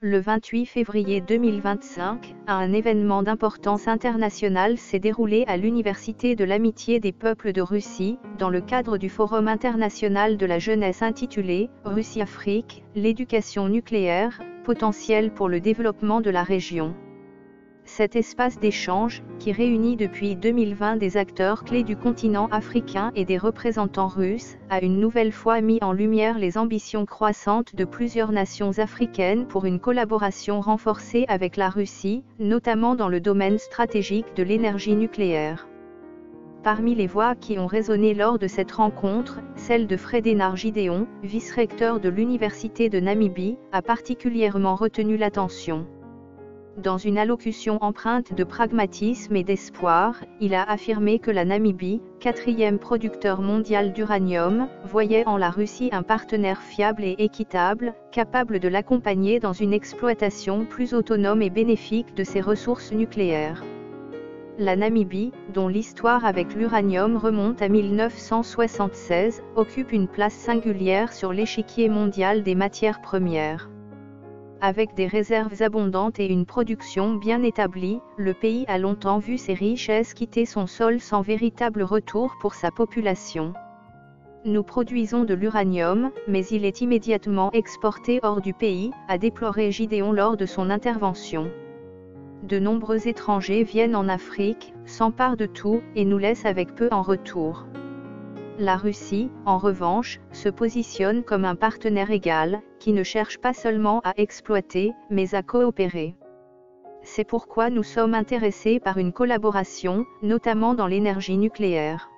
Le 28 février 2025, un événement d'importance internationale s'est déroulé à l'Université de l'Amitié des Peuples de Russie, dans le cadre du Forum international de la jeunesse intitulé « Russie-Afrique, l'éducation nucléaire, potentiel pour le développement de la région ». Cet espace d'échange, qui réunit depuis 2020 des acteurs clés du continent africain et des représentants russes, a une nouvelle fois mis en lumière les ambitions croissantes de plusieurs nations africaines pour une collaboration renforcée avec la Russie, notamment dans le domaine stratégique de l'énergie nucléaire. Parmi les voix qui ont résonné lors de cette rencontre, celle de Frédénard Gideon, vice-recteur de l'Université de Namibie, a particulièrement retenu l'attention. Dans une allocution empreinte de pragmatisme et d'espoir, il a affirmé que la Namibie, quatrième producteur mondial d'uranium, voyait en la Russie un partenaire fiable et équitable, capable de l'accompagner dans une exploitation plus autonome et bénéfique de ses ressources nucléaires. La Namibie, dont l'histoire avec l'uranium remonte à 1976, occupe une place singulière sur l'échiquier mondial des matières premières. Avec des réserves abondantes et une production bien établie, le pays a longtemps vu ses richesses quitter son sol sans véritable retour pour sa population. Nous produisons de l'uranium, mais il est immédiatement exporté hors du pays, a déploré Gideon lors de son intervention. De nombreux étrangers viennent en Afrique, s'emparent de tout, et nous laissent avec peu en retour. La Russie, en revanche, se positionne comme un partenaire égal, qui ne cherche pas seulement à exploiter, mais à coopérer. C'est pourquoi nous sommes intéressés par une collaboration, notamment dans l'énergie nucléaire.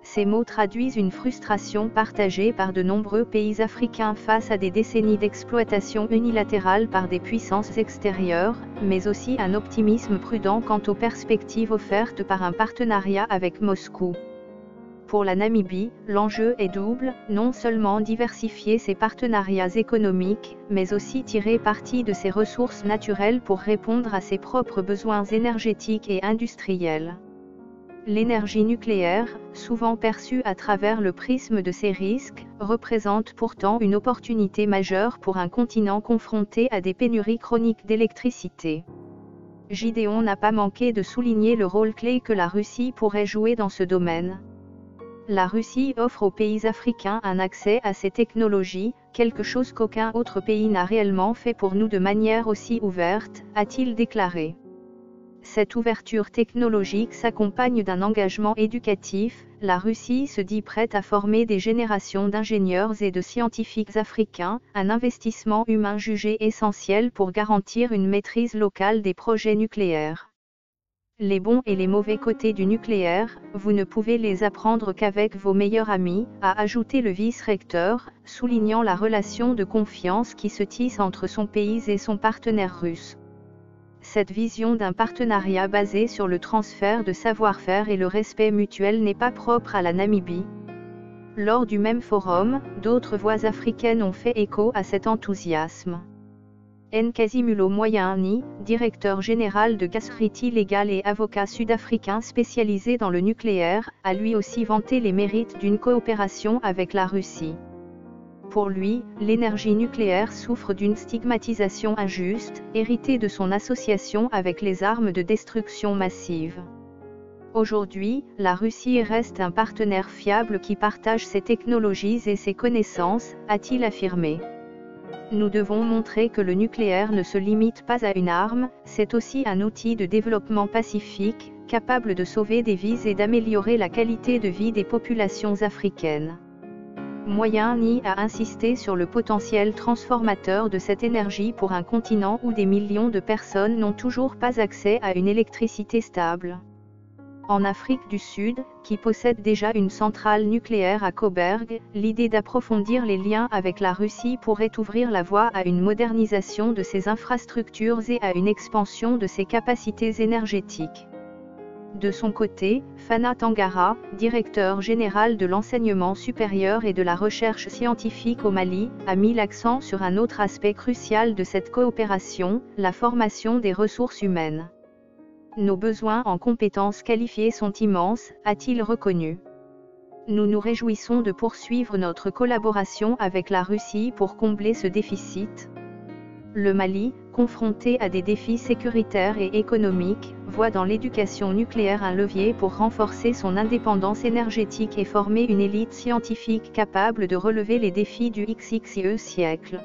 Ces mots traduisent une frustration partagée par de nombreux pays africains face à des décennies d'exploitation unilatérale par des puissances extérieures, mais aussi un optimisme prudent quant aux perspectives offertes par un partenariat avec Moscou. Pour la Namibie, l'enjeu est double, non seulement diversifier ses partenariats économiques, mais aussi tirer parti de ses ressources naturelles pour répondre à ses propres besoins énergétiques et industriels. L'énergie nucléaire, souvent perçue à travers le prisme de ses risques, représente pourtant une opportunité majeure pour un continent confronté à des pénuries chroniques d'électricité. Gideon n'a pas manqué de souligner le rôle clé que la Russie pourrait jouer dans ce domaine. La Russie offre aux pays africains un accès à ces technologies, quelque chose qu'aucun autre pays n'a réellement fait pour nous de manière aussi ouverte, a-t-il déclaré. Cette ouverture technologique s'accompagne d'un engagement éducatif, la Russie se dit prête à former des générations d'ingénieurs et de scientifiques africains, un investissement humain jugé essentiel pour garantir une maîtrise locale des projets nucléaires. Les bons et les mauvais côtés du nucléaire, vous ne pouvez les apprendre qu'avec vos meilleurs amis, a ajouté le vice-recteur, soulignant la relation de confiance qui se tisse entre son pays et son partenaire russe. Cette vision d'un partenariat basé sur le transfert de savoir-faire et le respect mutuel n'est pas propre à la Namibie. Lors du même forum, d'autres voix africaines ont fait écho à cet enthousiasme. Nkasimulo Moyani, directeur général de Gasriti Legal et avocat sud-africain spécialisé dans le nucléaire, a lui aussi vanté les mérites d'une coopération avec la Russie. Pour lui, l'énergie nucléaire souffre d'une stigmatisation injuste, héritée de son association avec les armes de destruction massive. Aujourd'hui, la Russie reste un partenaire fiable qui partage ses technologies et ses connaissances, a-t-il affirmé. Nous devons montrer que le nucléaire ne se limite pas à une arme, c'est aussi un outil de développement pacifique, capable de sauver des vies et d'améliorer la qualité de vie des populations africaines. Moyani a insisté sur le potentiel transformateur de cette énergie pour un continent où des millions de personnes n'ont toujours pas accès à une électricité stable. En Afrique du Sud, qui possède déjà une centrale nucléaire à Koberg, l'idée d'approfondir les liens avec la Russie pourrait ouvrir la voie à une modernisation de ses infrastructures et à une expansion de ses capacités énergétiques. De son côté, Fana Tangara, directeur général de l'enseignement supérieur et de la recherche scientifique au Mali, a mis l'accent sur un autre aspect crucial de cette coopération, la formation des ressources humaines. Nos besoins en compétences qualifiées sont immenses, a-t-il reconnu. Nous nous réjouissons de poursuivre notre collaboration avec la Russie pour combler ce déficit. Le Mali, confronté à des défis sécuritaires et économiques, voit dans l'éducation nucléaire un levier pour renforcer son indépendance énergétique et former une élite scientifique capable de relever les défis du XXIe siècle.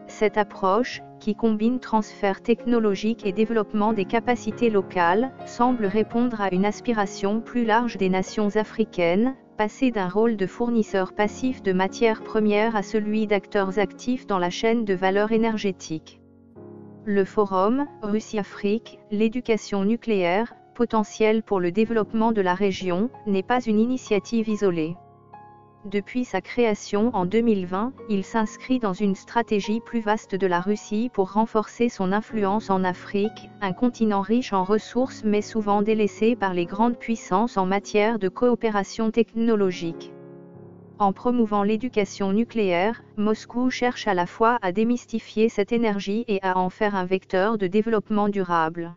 Cette approche, qui combine transfert technologique et développement des capacités locales, semble répondre à une aspiration plus large des nations africaines, passer d'un rôle de fournisseur passif de matières premières à celui d'acteurs actifs dans la chaîne de valeur énergétique. Le forum, Russie-Afrique, l'éducation nucléaire, potentiel pour le développement de la région, n'est pas une initiative isolée. Depuis sa création en 2020, il s'inscrit dans une stratégie plus vaste de la Russie pour renforcer son influence en Afrique, un continent riche en ressources mais souvent délaissé par les grandes puissances en matière de coopération technologique. En promouvant l'éducation nucléaire, Moscou cherche à la fois à démystifier cette énergie et à en faire un vecteur de développement durable.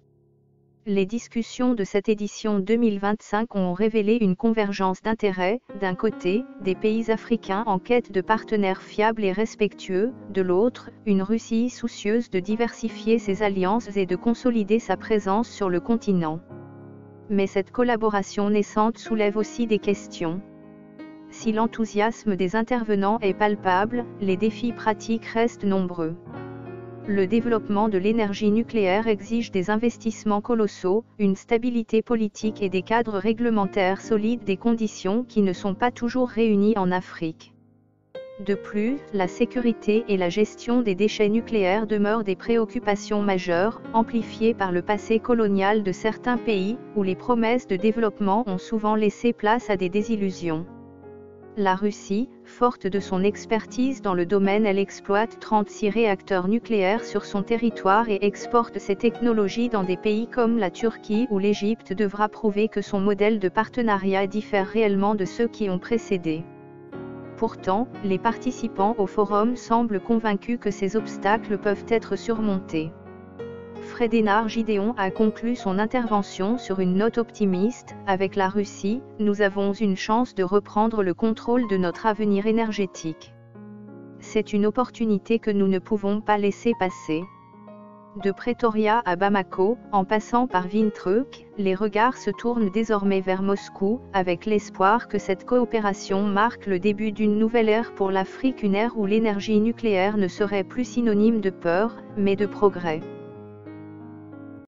Les discussions de cette édition 2025 ont révélé une convergence d'intérêts, d'un côté, des pays africains en quête de partenaires fiables et respectueux, de l'autre, une Russie soucieuse de diversifier ses alliances et de consolider sa présence sur le continent. Mais cette collaboration naissante soulève aussi des questions. Si l'enthousiasme des intervenants est palpable, les défis pratiques restent nombreux. Le développement de l'énergie nucléaire exige des investissements colossaux, une stabilité politique et des cadres réglementaires solides, des conditions qui ne sont pas toujours réunies en Afrique. De plus, la sécurité et la gestion des déchets nucléaires demeurent des préoccupations majeures, amplifiées par le passé colonial de certains pays, où les promesses de développement ont souvent laissé place à des désillusions. La Russie, forte de son expertise dans le domaine, elle exploite 36 réacteurs nucléaires sur son territoire et exporte ces technologies dans des pays comme la Turquie ou l'Égypte. Devra prouver que son modèle de partenariat diffère réellement de ceux qui ont précédé. Pourtant, les participants au forum semblent convaincus que ces obstacles peuvent être surmontés. Frédénard Gideon a conclu son intervention sur une note optimiste. Avec la Russie, nous avons une chance de reprendre le contrôle de notre avenir énergétique. C'est une opportunité que nous ne pouvons pas laisser passer. De Pretoria à Bamako, en passant par Windhoek, les regards se tournent désormais vers Moscou, avec l'espoir que cette coopération marque le début d'une nouvelle ère pour l'Afrique, une ère où l'énergie nucléaire ne serait plus synonyme de peur, mais de progrès.